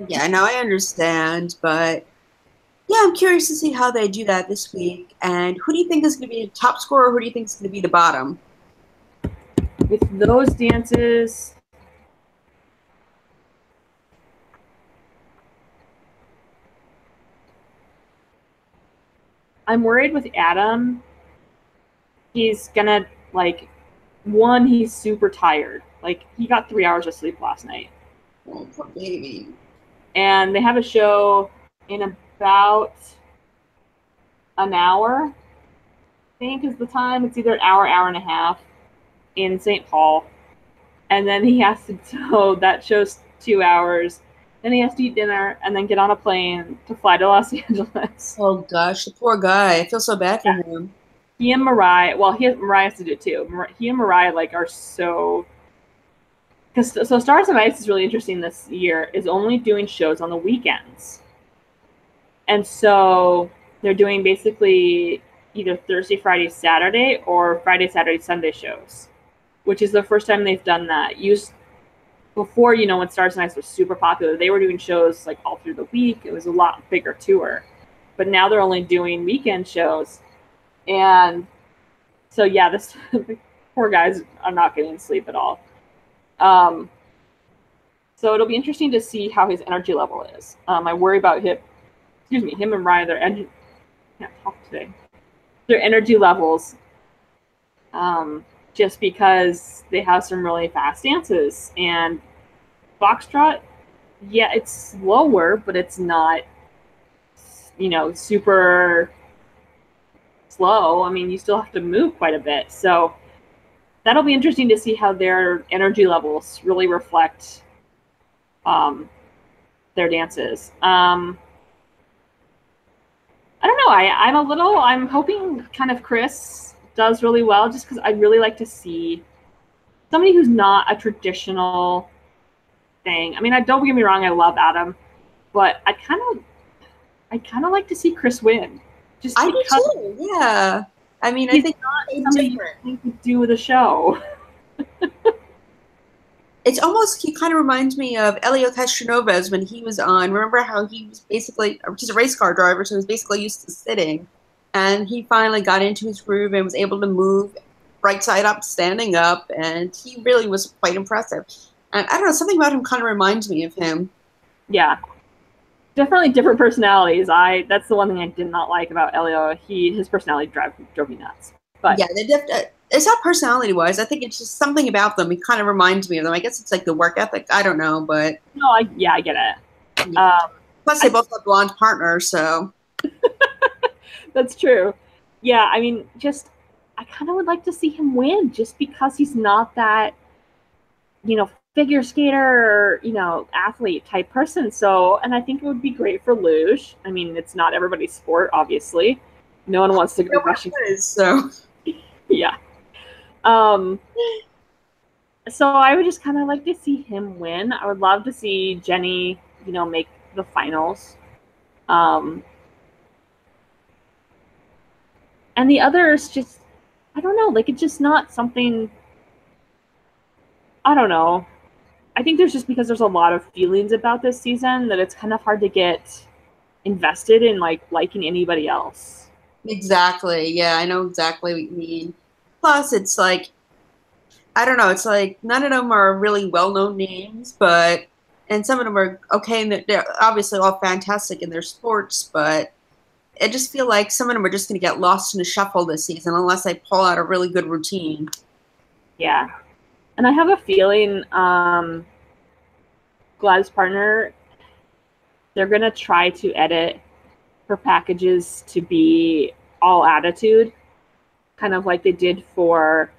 Yeah, now I understand, but yeah, I'm curious to see how they do that this week. And who do you think is going to be the top scorer? Who do you think is going to be the bottom? With those dances, I'm worried with Adam. He's gonna like one, he's super tired. Like he got 3 hours of sleep last night. Oh, poor baby. And they have a show in about an hour, I think is the time. It's either an hour, hour and a half in St. Paul. And then he has to, so that show's 2 hours. Then he has to eat dinner and then get on a plane to fly to Los Angeles. Oh gosh, the poor guy. I feel so bad for him. He and Mariah, well, Mariah has to do it too. He and Mariah like are so, because so Stars and Ice is really interesting this year, is only doing shows on the weekends. And so they're doing basically either Thursday, Friday, Saturday, or Friday, Saturday, Sunday shows, which is the first time they've done that. Before, when Stars and Ice was super popular, they were doing shows like all through the week. It was a lot bigger tour. But now they're only doing weekend shows. And so, yeah, this poor guys are not getting sleep at all. So it'll be interesting to see how his energy level is. I worry about him and Ryan, can't talk today. Their energy levels, just because they have some really fast dances. And Foxtrot, yeah, it's slower, but it's not, super slow. I mean, you still have to move quite a bit. So that'll be interesting to see how their energy levels really reflect their dances. I don't know. I'm hoping kind of Chris does really well, just because I'd really like to see somebody who's not a traditional thing. I mean, don't get me wrong, I love Adam, but I kind of like to see Chris win. Just I do too. Yeah. I mean, I think not something you could do with a show. It's almost, he kind of reminds me of Elio Castronoves when he was on. Remember how he was basically just a race car driver, so he was basically used to sitting. And he finally got into his groove and was able to move right side up, standing up, and he really was quite impressive. And I don't know, something about him kind of reminds me of him. Yeah. Definitely different personalities. That's the one thing I did not like about Elio. His personality drove me nuts. But yeah, it's not personality-wise. I think it's just something about them. It kind of reminds me of them. I guess it's like the work ethic. I don't know, but no, I get it. Yeah. Plus, they both have blonde partners, so that's true. Yeah, I mean, I kind of would like to see him win, just because he's not that, figure skater or athlete type person. So, and I think it would be great for luge. I mean, it's not everybody's sport, obviously. No one wants to go rushing. So yeah. So I would just kind of like to see him win. I would love to see Jenny, make the finals. And the others just, I don't know, like it's just not something, I don't know. I think because there's a lot of feelings about this season that it's kind of hard to get invested in liking anybody else. Exactly. Yeah, I know exactly what you mean. Plus, it's like, I don't know, it's like none of them are really well-known names, and some of them are okay, and they're obviously all fantastic in their sports, but I just feel like some of them are just going to get lost in the shuffle this season unless they pull out a really good routine. Yeah. And I have a feeling Gladys Partner, they're going to try to edit her packages to be all attitude, kind of like they did for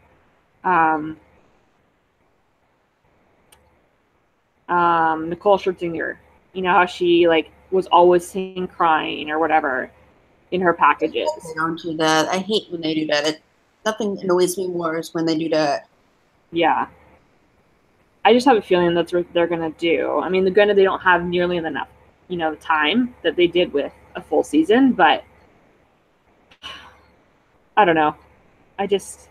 Nicole Scherzinger. You know how she was always singing crying or whatever in her packages. They don't do that. I hate when they do that. Nothing annoys me more is when they do that. Yeah. I just have a feeling that's what they're going to do. I mean, they don't have nearly enough the time that they did with a full season, but I don't know. I just,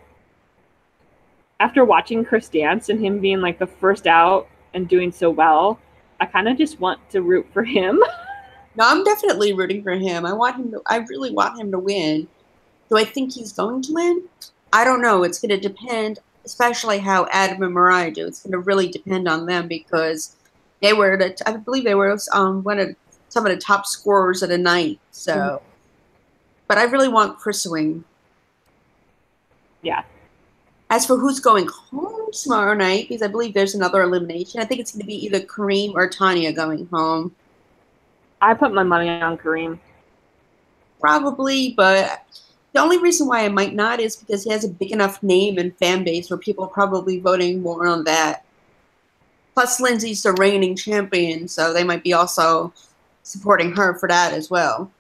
after watching Chris dance and him being like the first out and doing so well, I kind of just want to root for him. No, I'm definitely rooting for him. I really want him to win. Do I think he's going to win? I don't know. It's going to depend, especially how Adam and Mariah do. It's going to really depend on them because I believe they were one of some of the top scorers of the night. So, but I really want Chris to win. Yeah. As for who's going home tomorrow night, because I believe there's another elimination, I think it's going to be either Kareem or Tanya going home. I put my money on Kareem. Probably, but the only reason why I might not is because he has a big enough name and fan base where people are probably voting more on that. Plus, Lindsay's the reigning champion, so they might be also supporting her for that as well.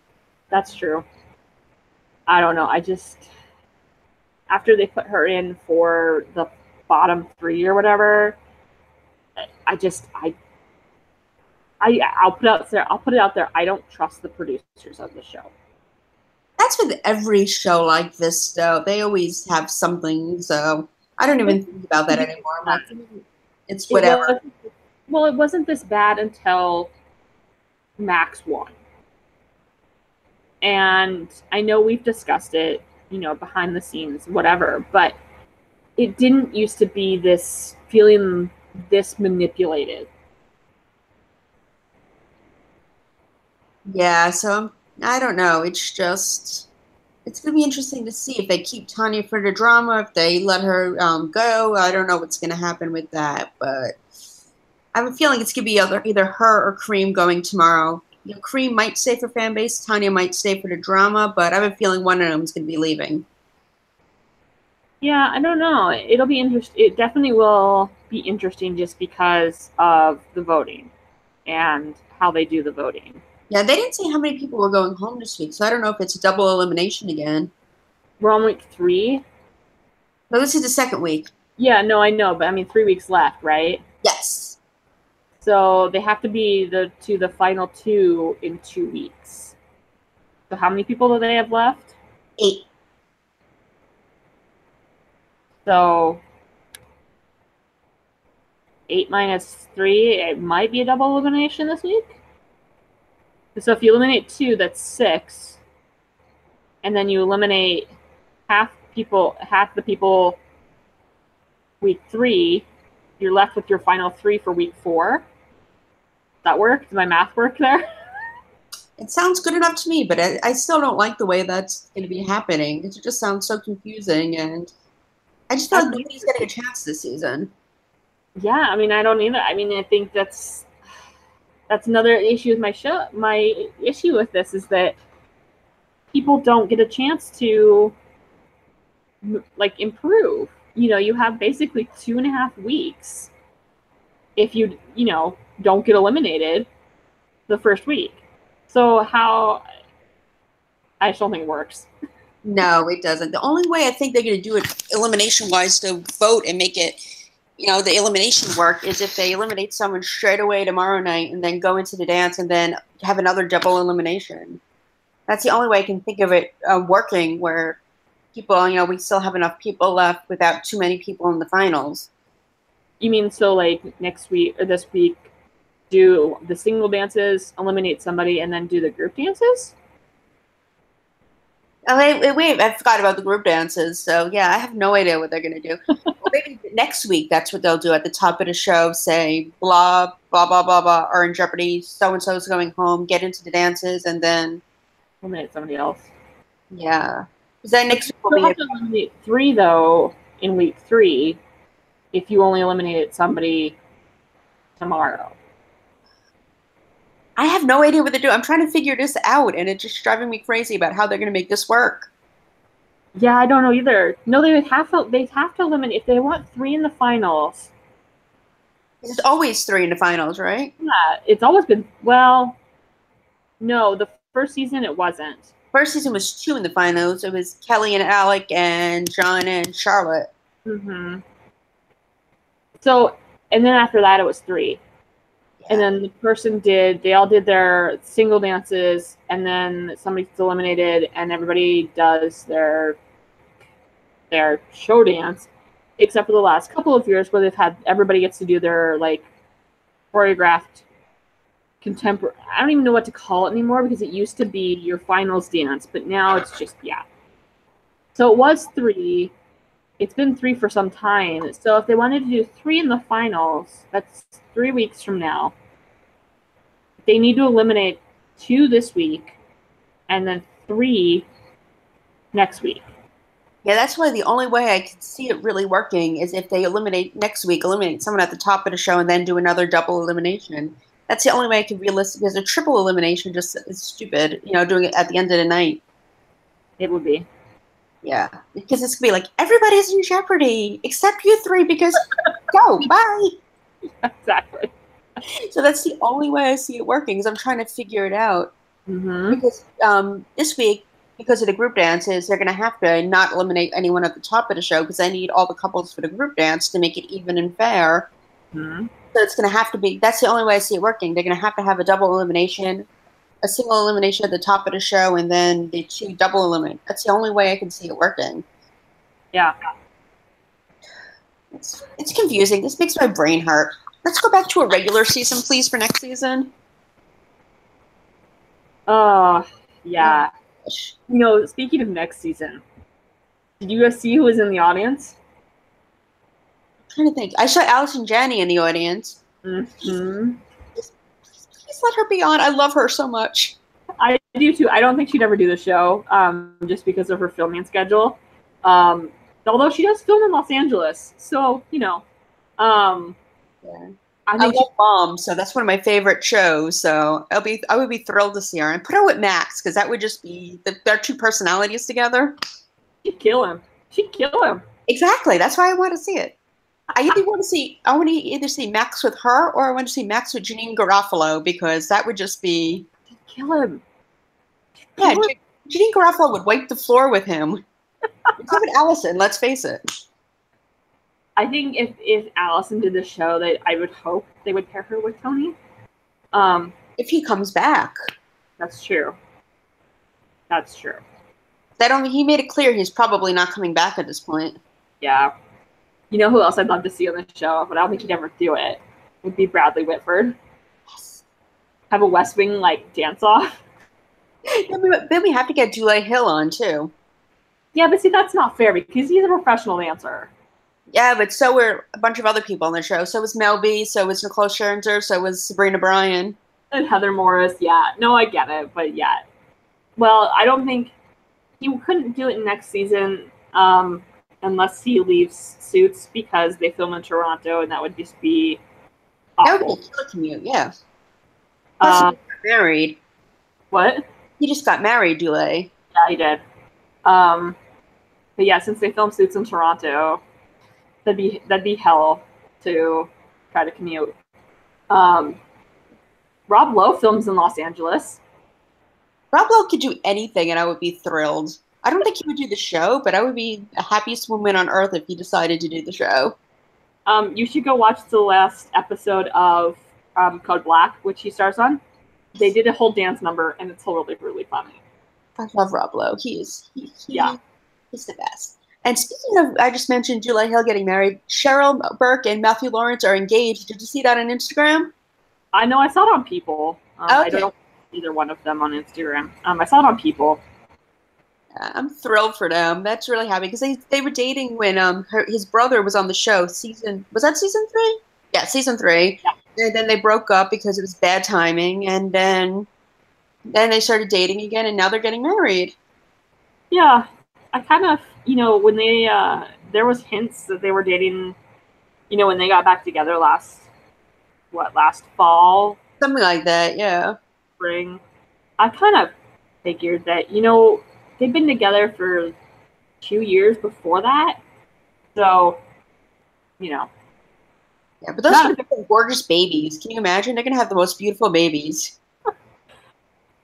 That's true. I don't know. I just, after they put her in for the bottom 3 or whatever, I'll put it out there. I don't trust the producers of the show. That's with every show like this, though. They always have something, so I don't even think about that anymore. I'm like, it's whatever. It wasn't this bad until Max won. And I know we've discussed it, behind the scenes, whatever, but it didn't used to be this feeling this manipulated. Yeah, so I don't know. It's going to be interesting to see if they keep Tanya for the drama, if they let her go. I don't know what's going to happen with that, but I have a feeling it's going to be either her or Kareem going tomorrow. Kareem might stay for fan base, Tanya might stay for the drama, but I have a feeling one of them is going to be leaving. Yeah, I don't know. It'll be interesting. It definitely will be interesting just because of the voting and how they do the voting. Yeah, they didn't say how many people were going home this week, so I don't know if it's a double elimination again. We're on week 3. No, this is the second week. Yeah, no, I know, but 3 weeks left, right? Yes. So they have to be to the final 2 in 2 weeks. So how many people do they have left? 8. So 8 minus 3, it might be a double elimination this week. So if you eliminate 2, that's 6. And then you eliminate half the people week 3, you're left with your final 3 for week 4. Does that work? Does my math work there? It sounds good enough to me, but I still don't like the way that's going to be happening. It just sounds so confusing, and I just feel like nobody's getting a chance this season. Yeah, I don't either. I think that's another issue with my show. My issue with this is that people don't get a chance to improve. You have basically 2.5 weeks if you don't get eliminated the first week. So I just don't think it works. No, it doesn't. The only way I think they're going to do it elimination-wise to vote and make it, the elimination work is if they eliminate someone straight away tomorrow night and then go into the dance and then have another double elimination. That's the only way I can think of it working, where people, we still have enough people left without too many people in the finals. You mean so next week or this week, do the single dances, eliminate somebody, and then do the group dances? Oh, wait, I forgot about the group dances. So, yeah, I have no idea what they're going to do. Well, maybe next week, that's what they'll do at the top of the show. Say, blah, blah, blah, blah, blah, or in jeopardy, so-and-so is going home, get into the dances, and then eliminate somebody else. Yeah. Because then next week will be... have to eliminate 3, though, in week 3, if you only eliminated somebody tomorrow. I have no idea what they're doing. I'm trying to figure this out, and it's just driving me crazy about how they're going to make this work. Yeah, I don't know either. No, they have to eliminate if they want 3 in the finals. It's always 3 in the finals, right? Yeah, it's always been. Well, no, the first season it wasn't. First season was 2 in the finals. It was Kelly and Alec and John and Charlotte. Mm-hmm. So, and then after that, it was 3. And then the person they all did their single dances, and then somebody gets eliminated, and everybody does their show dance, except for the last couple of years where they've had everybody gets to do their like choreographed contemporary. I don't even know what to call it anymore because it used to be your finals dance, but now it's just So it was 3. It's been 3 for some time. So if they wanted to do 3 in the finals, that's 3 weeks from now. They need to eliminate 2 this week and then 3 next week. Yeah, that's why the only way I could see it really working is if they eliminate someone at the top of the show and then do another double elimination. That's the only way I can realistically, because a triple elimination just is stupid, doing it at the end of the night. It would be. Yeah, because it's going to be like, everybody's in jeopardy except you 3 because go, bye. Exactly. So that's the only way I see it working is I'm trying to figure it out. Mm-hmm. Because this week, because of the group dances, they're going to have to not eliminate anyone at the top of the show because I need all the couples for the group dance to make it even and fair. Mm-hmm. So it's going to have to be, that's the only way I see it working. They're going to have a double elimination, a single elimination at the top of the show, and then the 2 double eliminate. That's the only way I can see it working. Yeah. It's confusing. This makes my brain hurt. Let's go back to a regular season, please, for next season. Oh, yeah. Speaking of next season, did you guys see who was in the audience? I'm trying to think. I saw Allison Janney in the audience. Mm-hmm. Please let her be on. I love her so much. I do too. I don't think she'd ever do the show, just because of her filming schedule. Although she does film in Los Angeles, so Yeah. I love Mom, so that's one of my favorite shows. So I would be thrilled to see her and put her with Max because that would just be their 2 personalities together. She'd kill him. Exactly. That's why I want to see it. I want to either see Max with her or I want to see Max with Janine Garofalo because that would just be kill him. Yeah, Janine Garofalo would wipe the floor with him. So would Allison. Let's face it. I think if Allison did the show, that I would hope they would pair her with Tony. If he comes back. That's true. He made it clear he's probably not coming back at this point. Yeah. You know who else I'd love to see on the show, but I don't think he'd ever do it? Would be Bradley Whitford. Yes. Have a West Wing dance off. Then we have to get Julia Hill on too. Yeah, but see, that's not fair because he's a professional dancer. Yeah, but so were a bunch of other people on the show. So was Mel B, so was Nicole Scherzinger, so was Sabrina Bryan. And Heather Morris, yeah. No, I get it, but yeah. Well, I don't think he couldn't do it next season unless he leaves Suits because they film in Toronto, and that would just be awful. That would be a killer commute, yeah. Plus, he got married. What? He just got married, Dulé. Yeah, he did. But yeah, since they film Suits in Toronto, that'd be hell to try to commute. Rob Lowe films in Los Angeles. Rob Lowe could do anything, and I would be thrilled. I don't think he would do the show, but I would be the happiest woman on earth if he decided to do the show. You should go watch the last episode of Code Black, which he stars on. They did a whole dance number, and it's really, really funny. I love Rob Lowe. He's the best. And speaking of, I just mentioned Julia Hill getting married. Cheryl Burke and Matthew Lawrence are engaged. Did you see that on Instagram? I know. I saw it on People. Okay. I don't know either one of them on Instagram. I saw it on People. I'm thrilled for them. That's really happy because they were dating when his brother was on the show. Was that season 3? Yeah, season 3. Yeah. And then they broke up because it was bad timing, and then they started dating again, and now they're getting married. Yeah, I kind of, when they there was hints that they were dating, when they got back together last fall, something like that. Yeah, spring. I kind of figured that they've been together for 2 years before that, so Yeah, but those are gorgeous babies. Can you imagine? They're gonna have the most beautiful babies.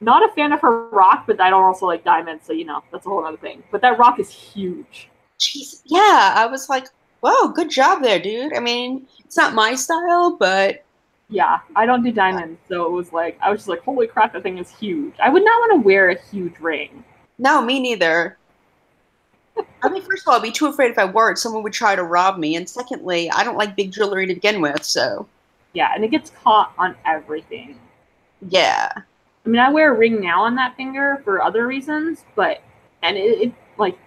Not a fan of her rock, but I don't also like diamonds, so that's a whole other thing. But that rock is huge. Jeez, yeah, I was like, whoa, good job there, dude. I mean, it's not my style, but Yeah, I don't do diamonds, so it was like I was just like, holy crap, that thing is huge. I would not want to wear a huge ring. No, me neither. I mean, first of all, I'd be too afraid if I wore it, someone would try to rob me. And secondly, I don't like big jewelry to begin with, so Yeah, and it gets caught on everything. yeah. I mean, I wear a ring now on that finger for other reasons, but and it like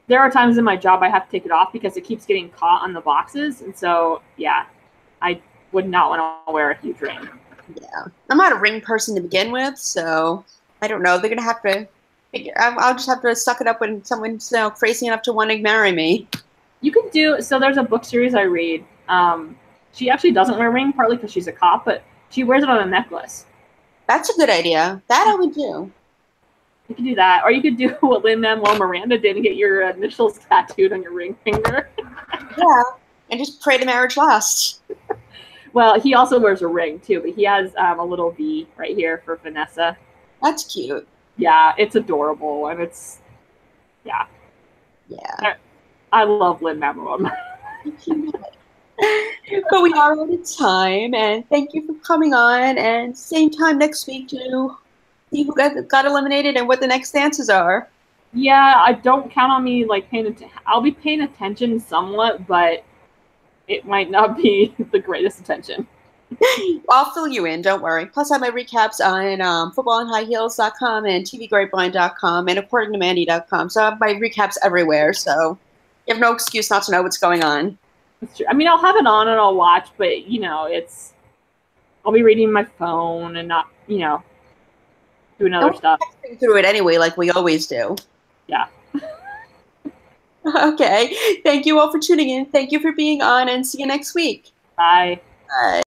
there are times in my job I have to take it off because it keeps getting caught on the boxes, and so yeah, I would not want to wear a huge ring. Yeah. I'm not a ring person to begin with, so I don't know. They're gonna have to figure. I'll just have to suck it up when someone's crazy enough to want to marry me. You could do so. There's a book series I read. She actually doesn't wear a ring, partly because she's a cop, but she wears it on a necklace. That's a good idea. That I would do. You could do that, or you could do what Lin-Manuel Miranda did and get your initials tattooed on your ring finger. Yeah, and just pray the marriage lasts. Well, he also wears a ring too, but he has a little V right here for Vanessa. That's cute. Yeah, it's adorable, and it's yeah. I love Lin-Manuel. But we are out of time, and thank you for coming on. And same time next week to see who got eliminated and what the next dances are. Yeah, I don't count on me like paying attention. I'll be paying attention somewhat, but it might not be the greatest attention. I'll fill you in, don't worry. Plus, I have my recaps on footballandhighheels.com and tvgrapevine.com and accordingtomandy.com. So I have my recaps everywhere, so you have no excuse not to know what's going on. That's true. I mean, I'll have it on and I'll watch, but I'll be reading my phone and not, doing other stuff. Through it anyway, like we always do. Yeah. Okay. Thank you all for tuning in. Thank you for being on, and see you next week. Bye. Bye.